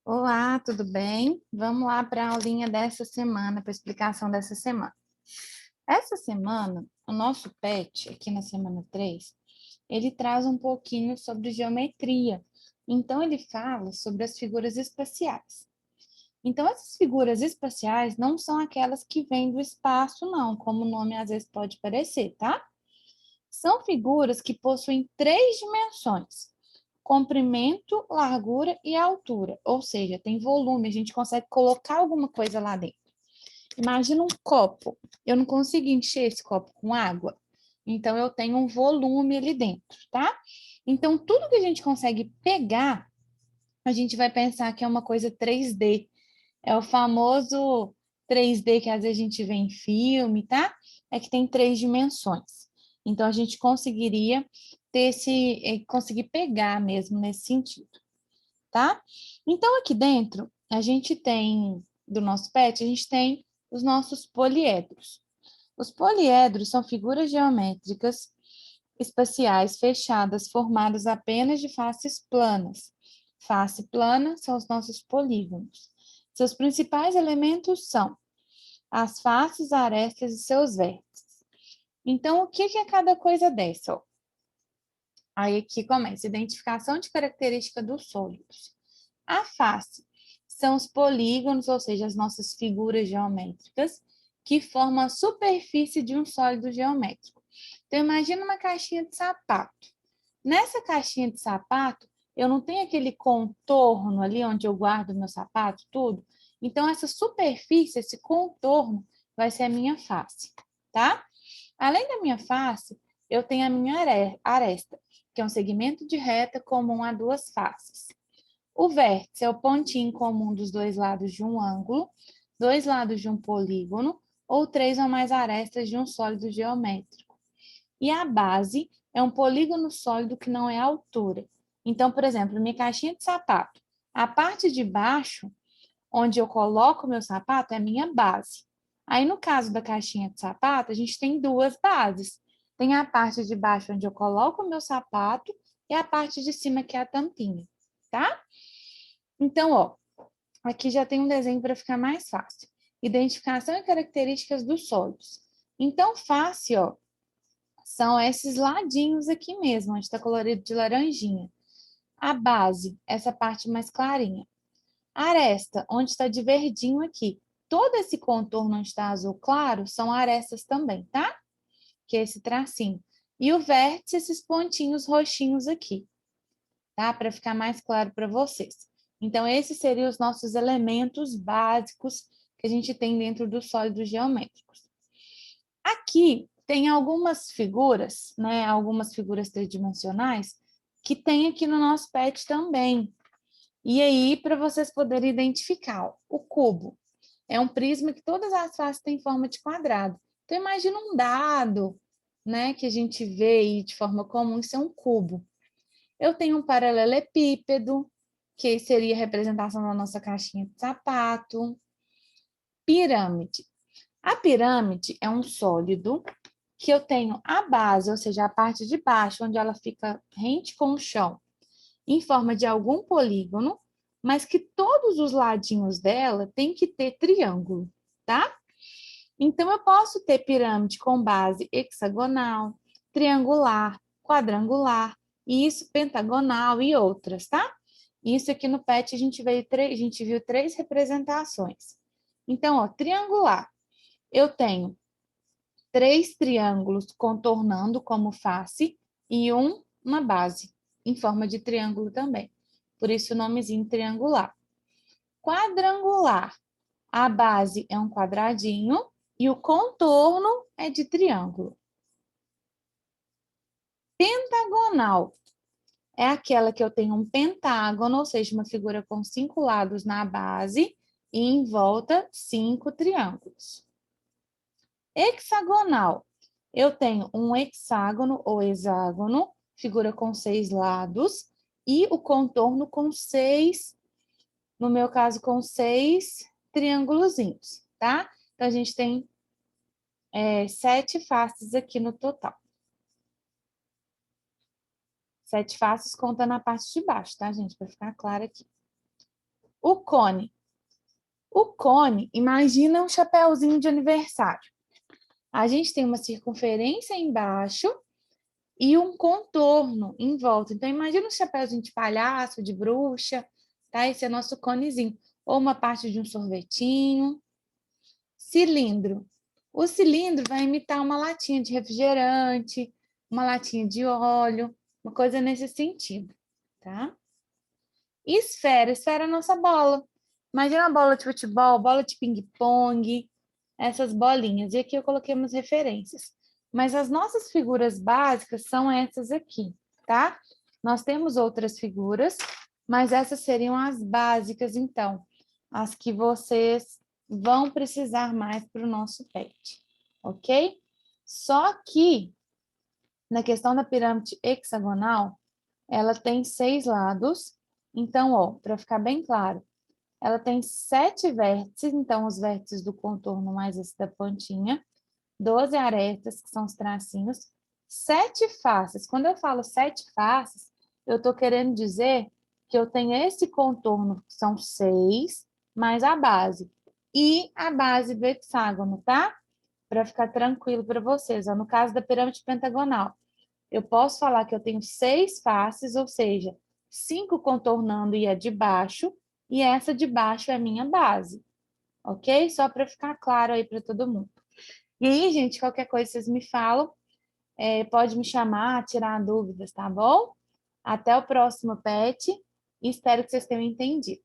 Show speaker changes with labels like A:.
A: Olá, tudo bem? Vamos lá para a aulinha dessa semana, para a explicação dessa semana. Essa semana, o nosso PET, aqui na semana 3, ele traz um pouquinho sobre geometria. Então, ele fala sobre as figuras espaciais. Então, essas figuras espaciais não são aquelas que vêm do espaço, não, como o nome às vezes pode parecer, tá? São figuras que possuem três dimensões: comprimento, largura e altura. Ou seja, tem volume, a gente consegue colocar alguma coisa lá dentro. Imagina um copo. Eu não consigo encher esse copo com água, então eu tenho um volume ali dentro, tá? Então, tudo que a gente consegue pegar, a gente vai pensar que é uma coisa 3D. É o famoso 3D que às vezes a gente vê em filme, tá? É que tem três dimensões. Então, a gente conseguiria ter conseguir pegar mesmo nesse sentido, tá? Então, aqui dentro, a gente tem, do nosso PET, a gente tem os nossos poliedros. Os poliedros são figuras geométricas espaciais fechadas, formadas apenas de faces planas. Face plana são os nossos polígonos. Seus principais elementos são as faces, arestas e seus vértices. Então, o que é cada coisa dessa? Ó? Aí aqui começa, identificação de característica dos sólidos. A face são os polígonos, ou seja, as nossas figuras geométricas, que formam a superfície de um sólido geométrico. Então, imagina uma caixinha de sapato. Nessa caixinha de sapato, eu não tenho aquele contorno ali onde eu guardo meu sapato, tudo. Então, essa superfície, esse contorno, vai ser a minha face, tá? Além da minha face, eu tenho a minha aresta, que é um segmento de reta comum a duas faces. O vértice é o pontinho comum dos dois lados de um ângulo, dois lados de um polígono, ou três ou mais arestas de um sólido geométrico. E a base é um polígono sólido que não é altura. Então, por exemplo, minha caixinha de sapato, a parte de baixo, onde eu coloco o meu sapato, é a minha base. Aí, no caso da caixinha de sapato, a gente tem duas bases. Tem a parte de baixo, onde eu coloco o meu sapato, e a parte de cima, que é a tampinha, tá? Então, ó, aqui já tem um desenho para ficar mais fácil. Identificação e características dos sólidos. Então, face, ó, são esses ladinhos aqui mesmo, onde está colorido de laranjinha. A base, essa parte mais clarinha. A aresta, onde está de verdinho aqui. Todo esse contorno onde está azul claro são arestas também, tá? Que é esse tracinho. E o vértice, esses pontinhos roxinhos aqui, tá? Para ficar mais claro para vocês. Então, esses seriam os nossos elementos básicos que a gente tem dentro dos sólidos geométricos. Aqui tem algumas figuras, né? Algumas figuras tridimensionais que tem aqui no nosso PET também. E aí, para vocês poderem identificar, ó, o cubo é um prisma que todas as faces têm forma de quadrado. Então, imagina um dado, né? Que a gente vê aí de forma comum, isso é um cubo. Eu tenho um paralelepípedo, que seria a representação da nossa caixinha de sapato. Pirâmide. A pirâmide é um sólido que eu tenho a base, ou seja, a parte de baixo, onde ela fica rente com o chão, em forma de algum polígono, mas que todos os ladinhos dela tem que ter triângulo, tá? Então, eu posso ter pirâmide com base hexagonal, triangular, quadrangular, e isso pentagonal e outras, tá? Isso aqui no PET a gente viu três representações. Então, ó, triangular. Eu tenho três triângulos contornando como face e uma base, em forma de triângulo também. Por isso o nomezinho triangular. Quadrangular. A base é um quadradinho e o contorno é de triângulo. Pentagonal é aquela que eu tenho um pentágono, ou seja, uma figura com 5 lados na base e em volta 5 triângulos. Hexagonal. Eu tenho um hexágono ou hexágono, figura com 6 lados, e o contorno com 6, no meu caso, com 6 triângulozinhos, tá? Então, a gente tem 7 faces aqui no total. 7 faces contando a parte de baixo, tá, gente? Para ficar claro aqui. O cone. O cone, imagina um chapéuzinho de aniversário. A gente tem uma circunferência embaixo e um contorno em volta. Então, imagina um chapéuzinho de palhaço, de bruxa, tá? Esse é nosso conezinho. Ou uma parte de um sorvetinho. Cilindro. O cilindro vai imitar uma latinha de refrigerante, uma latinha de óleo, uma coisa nesse sentido, tá? Esfera. Esfera é a nossa bola. Imagina uma bola de futebol, bola de ping-pong, essas bolinhas. E aqui eu coloquei umas referências. Mas as nossas figuras básicas são essas aqui, tá? Nós temos outras figuras, mas essas seriam as básicas, então. As que vocês vão precisar mais para o nosso pet, ok? Só que, na questão da pirâmide hexagonal, ela tem 6 lados. Então, ó, para ficar bem claro, ela tem 7 vértices, então os vértices do contorno mais esse da pontinha, 12 arestas, que são os tracinhos, 7 faces. Quando eu falo 7 faces, eu estou querendo dizer que eu tenho esse contorno, que são 6, mais a base. E a base do hexágono, tá? Para ficar tranquilo para vocês. Ó, no caso da pirâmide pentagonal, eu posso falar que eu tenho 6 faces, ou seja, 5 contornando e a de baixo, e essa de baixo é a minha base, ok? Só para ficar claro aí para todo mundo. E aí, gente, qualquer coisa vocês me falam, pode me chamar, tirar dúvidas, tá bom? Até o próximo PET e espero que vocês tenham entendido.